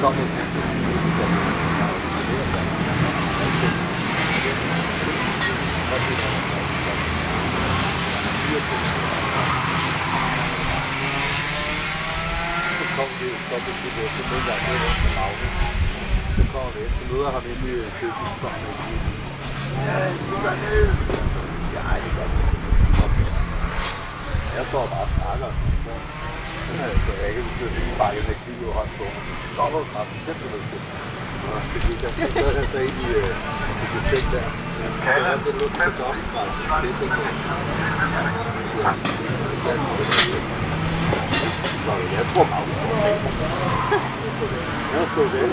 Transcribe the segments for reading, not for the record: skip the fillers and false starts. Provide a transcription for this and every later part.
Så kommer vi ind, så møder ham inde i købeskongen. Ja, det gør det. Så siger jeg, det gør det. Jeg står bare og snakker. Så jeg kan huske, at vi sparkede med kniv og hånd på. Så stopper jo kraften simpelthen til. Fordi så sad han så ind i sig selv der. Så kan jeg sætte luft på toppenspark. Det er så ikke noget. Så siger han, jeg tror bare, vi står med. Jeg står ved.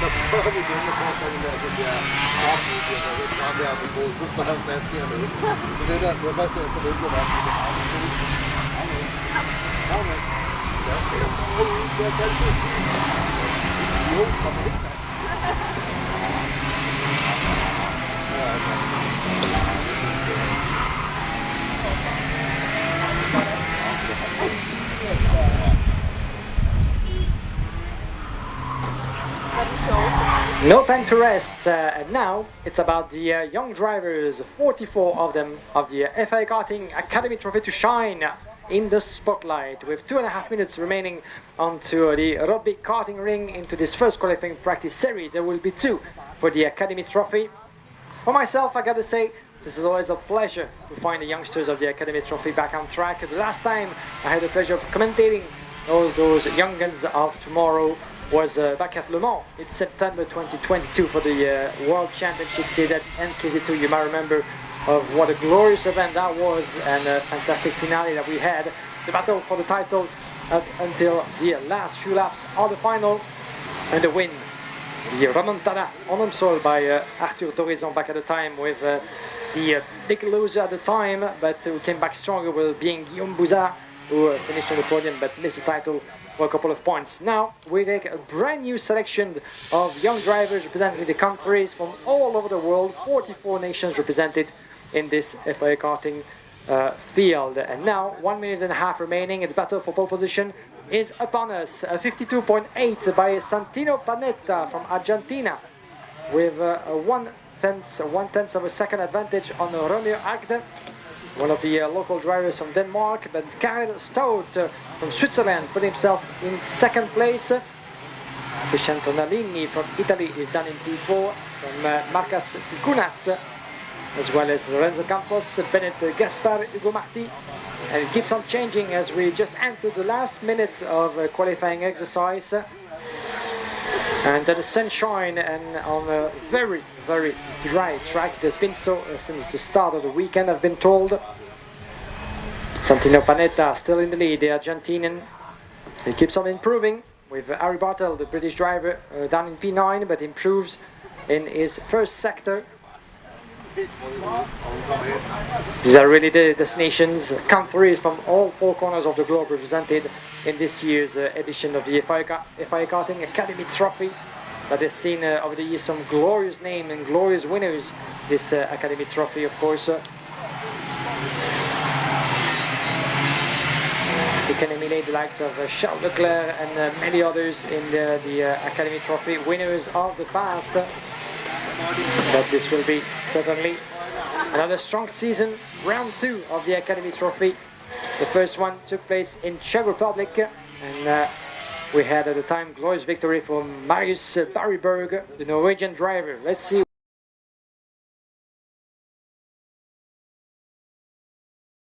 Så prøver vi igen, og prøver vi der, så siger jeg, jeg vil bare være på bordet, så står han fast hernede. Så det der, jeg først er så lidt, at det er meget sådan. Ja, det er kaldt det. Jo, kom ind. Ja, altså. No time to rest, and now it's about the young drivers, 44 of them, of the FIA Karting Academy Trophy to shine in the spotlight. With 2.5 minutes remaining onto the RODBY Karting Ring into this first qualifying practice series. There will be 2 for the Academy Trophy. For myself, I gotta say, this is always a pleasure to find the youngsters of the Academy Trophy back on track. The last time I had the pleasure of commentating those young guns of tomorrow was back at Le Mans in September 2022 for the World Championship KZ and KZ2. You might remember of what a glorious event that was, and a fantastic finale that we had. The battle for the title up until the last few laps of the final, and the win, the remontada on soil by Arthur Dorizon back at the time, with the big loser at the time, but who came back stronger with being Guillaume Bouzard, who finished on the podium but missed the title for a couple of points. Now we take a brand new selection of young drivers representing the countries from all over the world, 44 nations represented in this FIA Karting field. And now 1.5 minutes remaining, and the battle for pole position is upon us. 52.8 by Santino Panetta from Argentina, with one tenth of a second advantage on Romeo Agde, one of the local drivers from Denmark. But Karel Stout from Switzerland put himself in second place. Christian Tonalini from Italy is done in P4, from Marcas Sicunas, as well as Lorenzo Campos, Bennett Gaspar, Hugo Marti. And it keeps on changing as we just enter the last minute of qualifying exercise. And the sunshine and on a very, very dry track. It has been so since the start of the weekend, I've been told. Santino Panetta still in the lead, the Argentinian. He keeps on improving with Harry Bartel, the British driver, down in P9, but improves in his first sector. These are really the destinations, countries from all 4 corners of the globe represented in this year's edition of the FIA Karting Academy Trophy, that has seen over the years some glorious names and glorious winners. This Academy Trophy, of course. We can emulate the likes of Charles Leclerc and many others in the Academy Trophy, winners of the past. But this will be certainly another strong season. Round 2 of the Academy Trophy. The first one took place in Czech Republic, and we had at the time glorious victory for Marius Barryberg, the Norwegian driver. Let's see.